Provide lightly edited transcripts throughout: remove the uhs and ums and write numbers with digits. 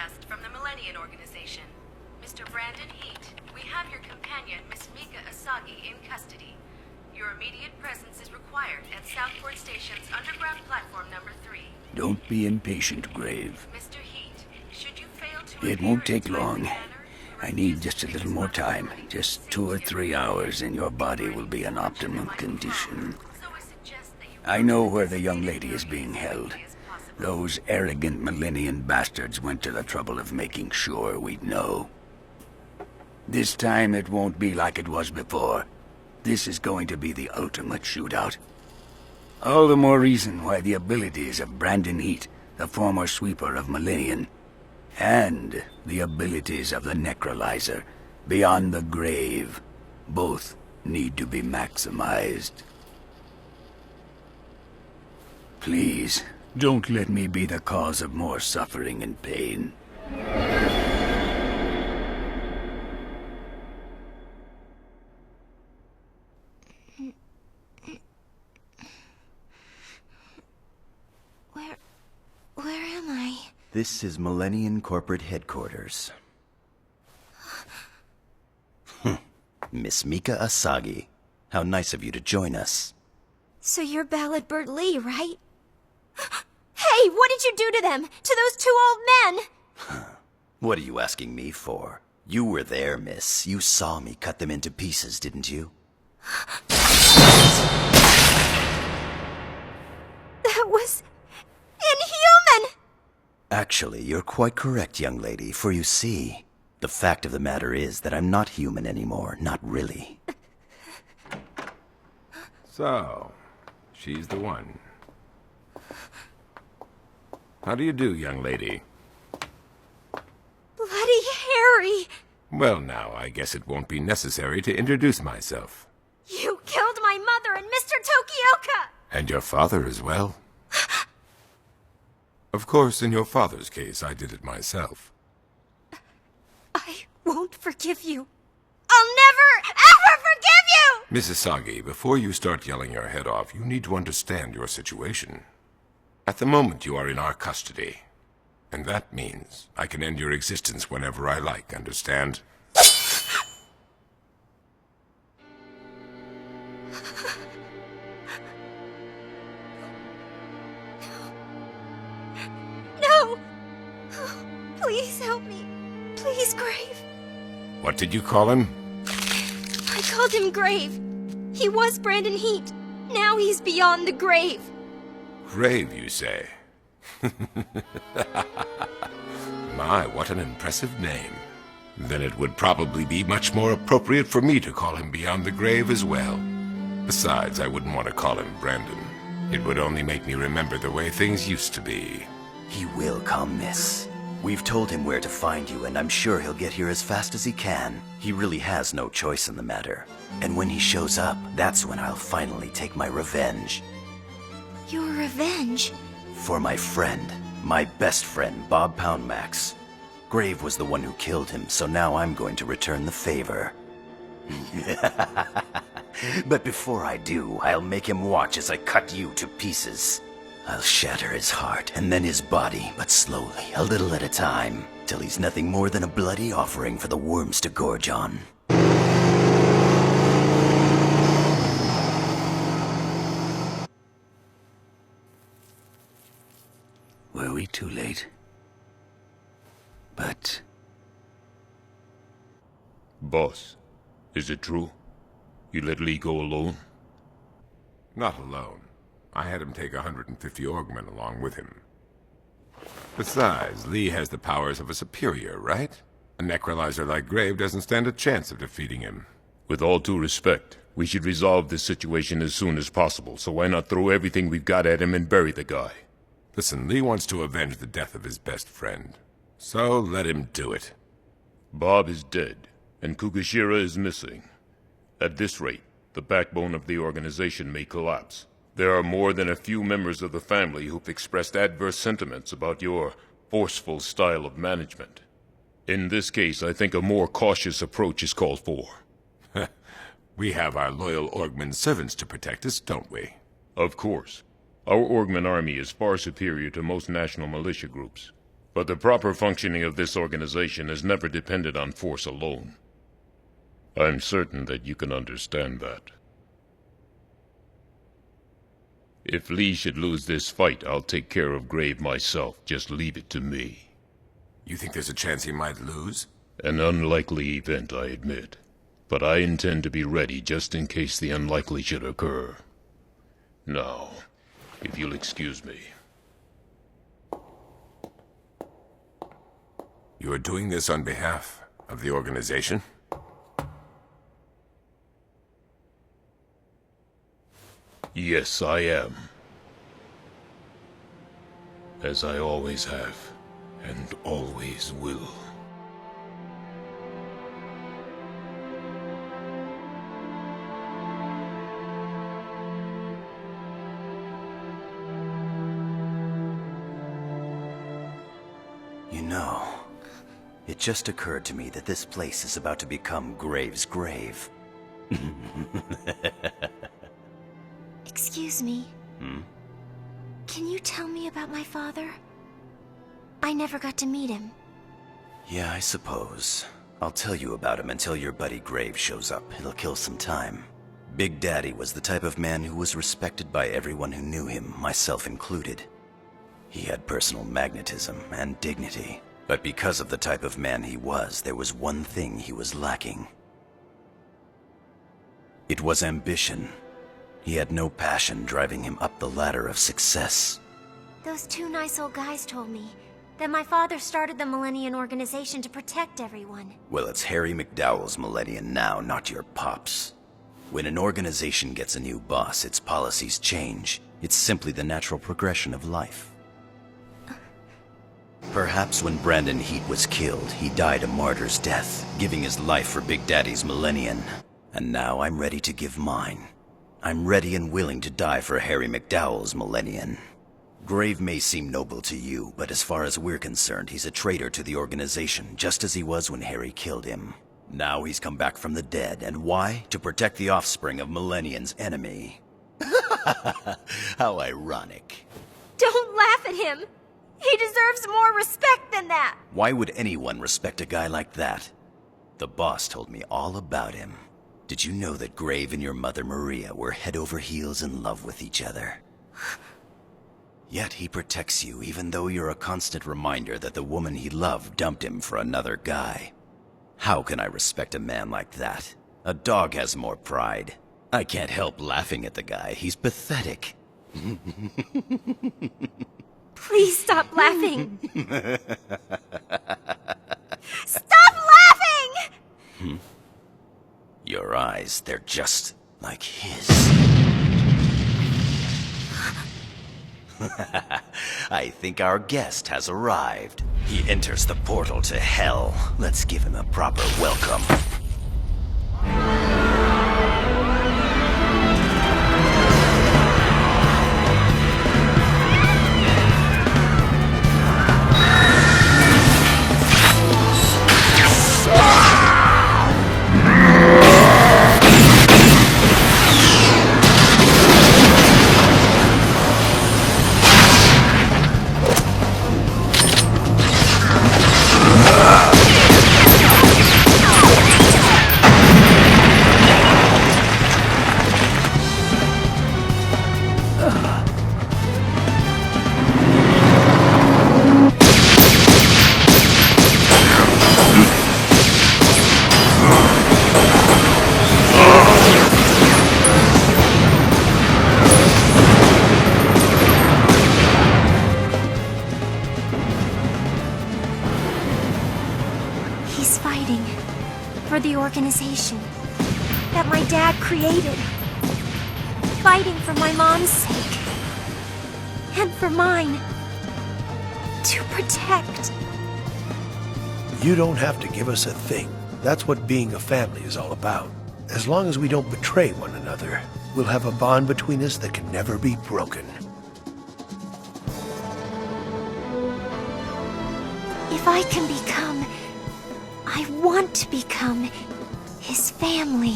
broadcast from the Millennium Organization. Mr. Brandon Heat, we have your companion, Miss Mika Asagi, in custody. Your immediate presence is required at Southport Station's underground platform number 3. Don't be impatient, Grave. Mr. Heat, should you fail to It won't take long. I need just a little more time. Just 2 or 3 hours and your body will be in optimum condition. I know where the young lady is being held. Those arrogant Millennium bastards went to the trouble of making sure we'd know. This time it won't be like it was before. This is going to be the ultimate shootout. All the more reason why the abilities of Brandon Heat, the former sweeper of Millennium, and the abilities of the Necrolyzer, beyond the grave, both need to be maximized. Please, don't let me be the cause of more suffering and pain. Where am I? This is Millennium Corporate Headquarters. Miss Mika Asagi, how nice of you to join us. So you're Ballad Bird Lee, right? Hey, what did you do to them? To those 2 old men? What are you asking me for? You were there, miss. You saw me cut them into pieces, didn't you? That was inhuman! Actually, you're quite correct, young lady, for you see, the fact of the matter is that I'm not human anymore, not really. So, she's the one. How do you do, young lady? Bloody Harry! Well now, I guess it won't be necessary to introduce myself. You killed my mother and Mr. Tokioka! And your father as well. Of course, in your father's case, I did it myself. I won't forgive you. I'll never, ever forgive you! Mrs. Sagi, before you start yelling your head off, you need to understand your situation. At the moment, you are in our custody. And that means I can end your existence whenever I like, understand? No! Please help me. Please, Grave. What did you call him? I called him Grave. He was Brandon Heat. Now he's beyond the grave. Grave, you say? My, what an impressive name. Then it would probably be much more appropriate for me to call him Beyond the Grave as well. Besides, I wouldn't want to call him Brandon. It would only make me remember the way things used to be. He will come, miss. We've told him where to find you, and I'm sure he'll get here as fast as he can. He really has no choice in the matter. And when he shows up, that's when I'll finally take my revenge. Your revenge? For my friend, my best friend, Bob Poundmax. Grave was the one who killed him, so now I'm going to return the favor. But before I do, I'll make him watch as I cut you to pieces. I'll shatter his heart, and then his body, but slowly, a little at a time, till he's nothing more than a bloody offering for the worms to gorge on. Were we too late? But... Boss, is it true? You let Lee go alone? Not alone. I had him take 150 Orgmen along with him. Besides, Lee has the powers of a superior, right? A necrolyzer like Grave doesn't stand a chance of defeating him. With all due respect, we should resolve this situation as soon as possible, so why not throw everything we've got at him and bury the guy? Listen, Lee wants to avenge the death of his best friend. So let him do it. Bob is dead, and Kugashira is missing. At this rate, the backbone of the organization may collapse. There are more than a few members of the family who've expressed adverse sentiments about your forceful style of management. In this case, I think a more cautious approach is called for. We have our loyal Orgman servants to protect us, don't we? Of course. Our Orgman army is far superior to most national militia groups. But the proper functioning of this organization has never depended on force alone. I'm certain that you can understand that. If Lee should lose this fight, I'll take care of Grave myself. Just leave it to me. You think there's a chance he might lose? An unlikely event, I admit. But I intend to be ready just in case the unlikely should occur. Now, if you'll excuse me. You are doing this on behalf of the organization? Yes, I am. As I always have, and always will. You know, it just occurred to me that this place is about to become Grave's grave. Excuse me. Can you tell me about my father? I never got to meet him. Yeah, I suppose. I'll tell you about him until your buddy Grave shows up. It'll kill some time. Big Daddy was the type of man who was respected by everyone who knew him, myself included. He had personal magnetism and dignity. But because of the type of man he was, there was one thing he was lacking. It was ambition. He had no passion driving him up the ladder of success. Those two nice old guys told me that my father started the Millennium Organization to protect everyone. Well, it's Harry McDowell's Millennium now, not your pop's. When an organization gets a new boss, its policies change. It's simply the natural progression of life. Perhaps when Brandon Heat was killed, he died a martyr's death, giving his life for Big Daddy's Millennium. And now I'm ready to give mine. I'm ready and willing to die for Harry McDowell's Millennium. Grave may seem noble to you, but as far as we're concerned, he's a traitor to the organization, just as he was when Harry killed him. Now he's come back from the dead, and why? To protect the offspring of Millennium's enemy. How ironic. Don't laugh at him! He deserves more respect than that! Why would anyone respect a guy like that? The boss told me all about him. Did you know that Grave and your mother Maria were head over heels in love with each other? Yet he protects you, even though you're a constant reminder that the woman he loved dumped him for another guy. How can I respect a man like that? A dog has more pride. I can't help laughing at the guy. He's pathetic. Please stop laughing! Stop laughing! Your eyes, they're just like his. I think our guest has arrived. He enters the portal to hell. Let's give him a proper welcome. He's fighting for the organization that my dad created. Fighting for my mom's sake. And for mine. To protect. You don't have to give us a thing. That's what being a family is all about. As long as we don't betray one another, we'll have a bond between us that can never be broken. If I can become... I want to become his family.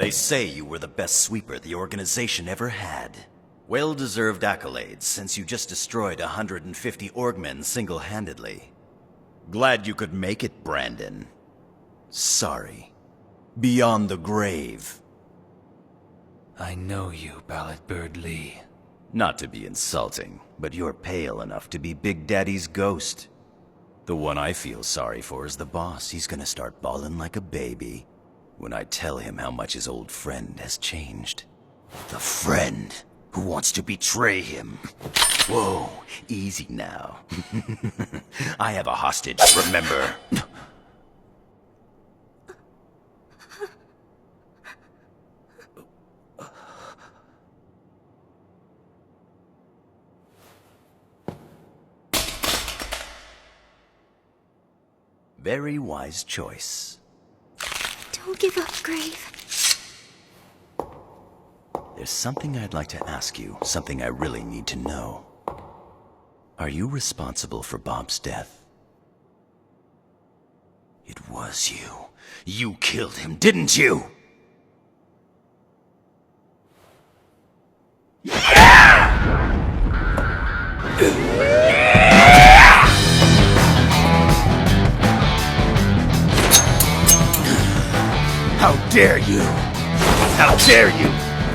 They say you were the best sweeper the organization ever had. Well-deserved accolades, since you just destroyed 150 Orgmen single-handedly. Glad you could make it, Brandon. Sorry. Beyond the grave. I know you, Ballad Bird Lee. Not to be insulting, but you're pale enough to be Big Daddy's ghost. The one I feel sorry for is the boss. He's gonna start bawling like a baby when I tell him how much his old friend has changed. The friend who wants to betray him. Whoa, easy now. I have a hostage, remember? Very wise choice. Don't give up, Grave. There's something I'd like to ask you, something I really need to know. Are you responsible for Bob's death? It was you. You killed him, didn't you? How dare you! How dare you!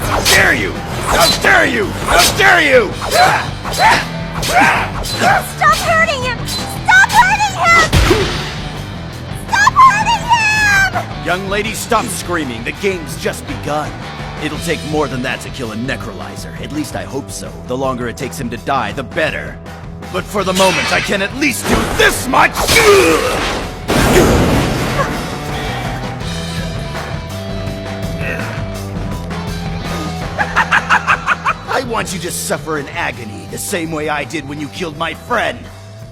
How dare you! How dare you! How dare you! Stop hurting him! Stop hurting him! Stop hurting him! Young lady, stop screaming. The game's just begun. It'll take more than that to kill a necrolyzer. At least I hope so. The longer it takes him to die, the better. But for the moment, I can at least do this much! I want you to suffer in agony, the same way I did when you killed my friend.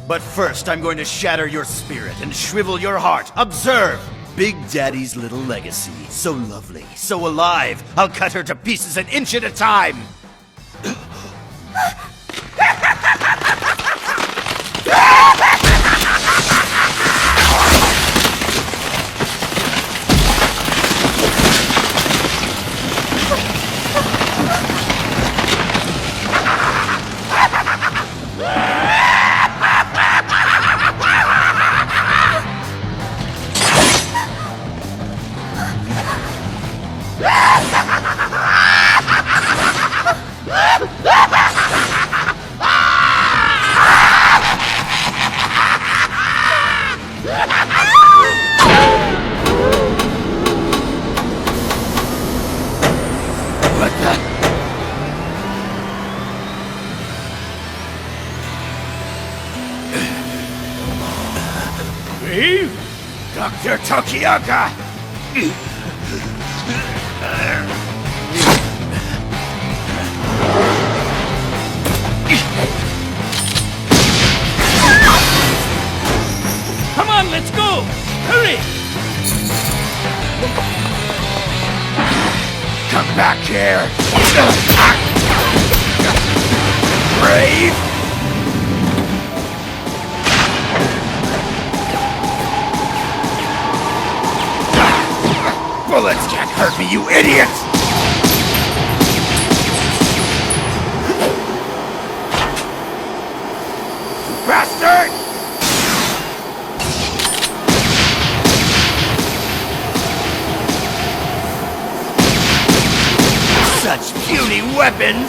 But first, I'm going to shatter your spirit and shrivel your heart. Observe! Big Daddy's little legacy. So lovely, so alive. I'll cut her to pieces an inch at a time. Dr. Tokioka! Come on, let's go! Hurry! Come back here! Brave! Bullets can't hurt me, you idiot! Bastard! Such puny weapons!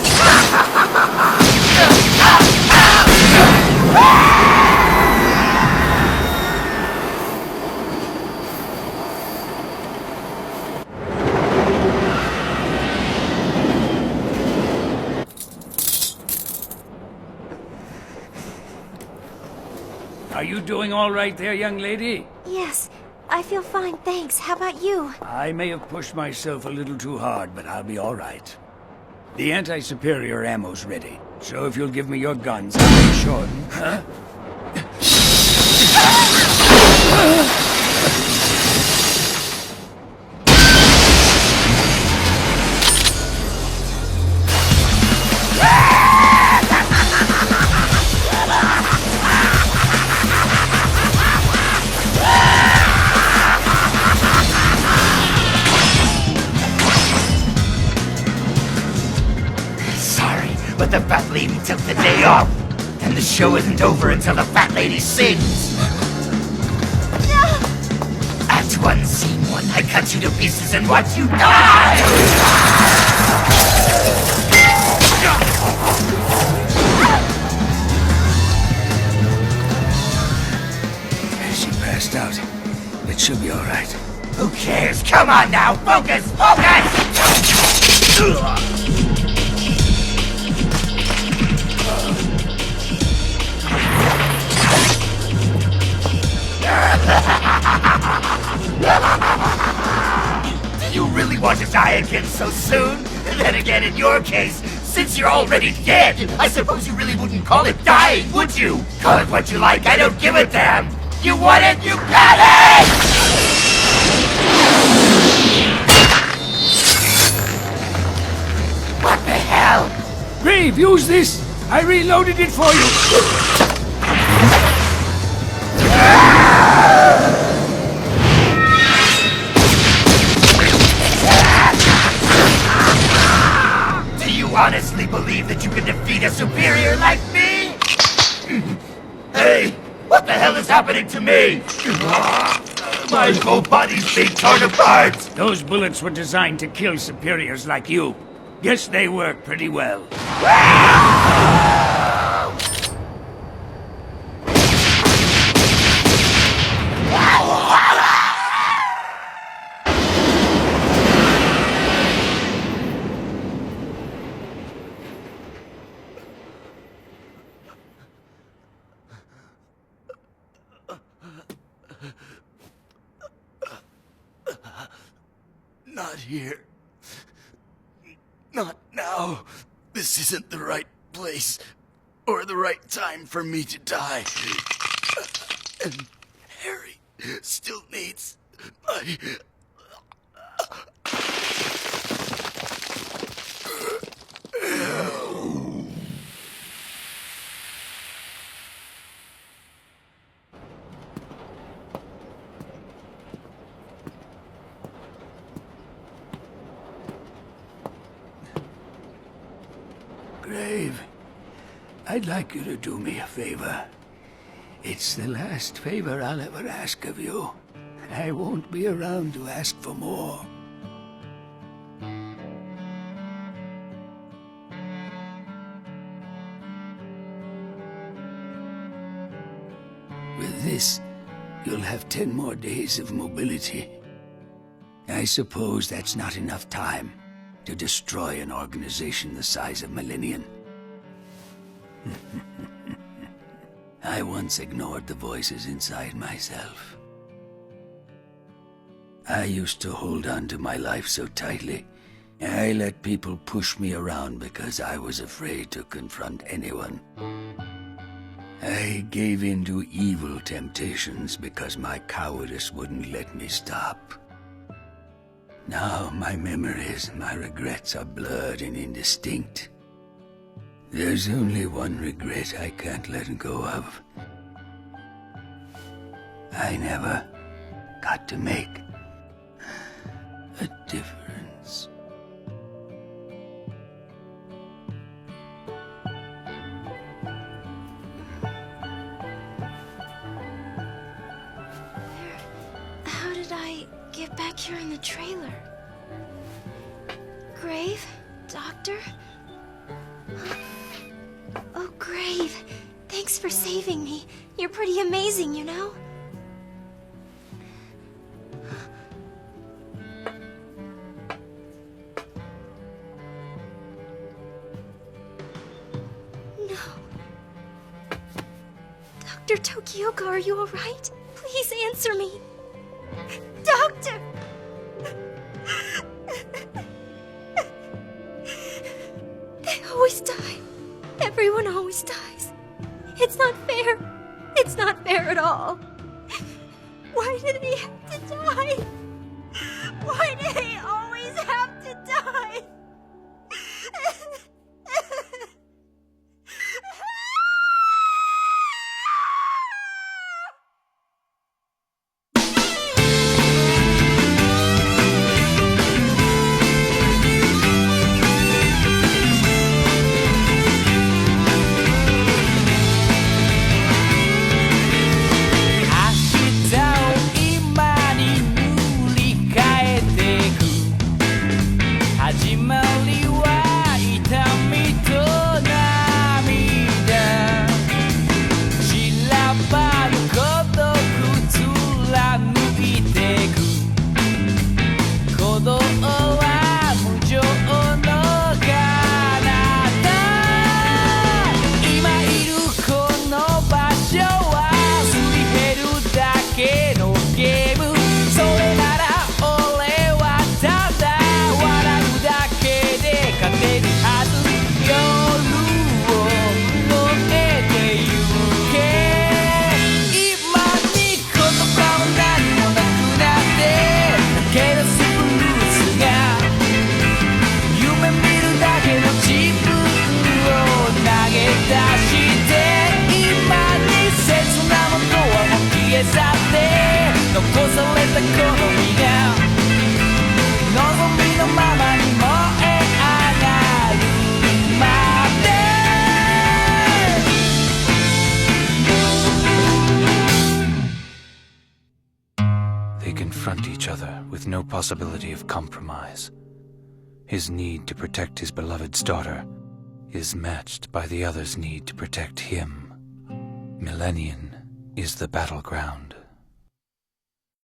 Are you doing all right there, young lady? Yes, I feel fine, thanks. How about you? I may have pushed myself a little too hard, but I'll be all right. The anti-superior ammo's ready, so if you'll give me your guns, I'll make sure... Huh? day off. And the show isn't over until the fat lady sings. Act 1, Scene 1. I cut you to pieces and watch you die! She passed out. It should be all right. Who cares? Come on now! Focus! Focus! Do you really want to die again so soon? And then again, in your case, since you're already dead, I suppose you really wouldn't call it dying, would you? Call it what you like, I don't give a damn! You want it, you got it! What the hell? Grave, use this! I reloaded it for you! Do you honestly believe that you can defeat a superior like me? Hey, what the hell is happening to me? My whole body's being torn apart! Those bullets were designed to kill superiors like you. Guess they work pretty well. Not here. Not now. This isn't the right place or the right time for me to die. And Harry still needs my... Grave, I'd like you to do me a favor. It's the last favor I'll ever ask of you. I won't be around to ask for more. With this, you'll have 10 more days of mobility. I suppose that's not enough time to destroy an organization the size of Millennium. I once ignored the voices inside myself. I used to hold on to my life so tightly. I let people push me around because I was afraid to confront anyone. I gave in to evil temptations because my cowardice wouldn't let me stop. Now my memories, my regrets are blurred and indistinct. There's only one regret I can't let go of. I never got to make a difference. How did I get back here in the trailer? Grave? Doctor? Oh, Grave. Thanks for saving me. You're pretty amazing, you know? No. Dr. Tokioka, are you alright? Please answer me. Doctor! They always die. Everyone always dies. It's not fair. It's not fair at all. Why do they have to die? Why do they always have to die? They confront each other with no possibility of compromise. His need to protect his beloved's daughter is matched by the other's need to protect him. Millennium is the battleground.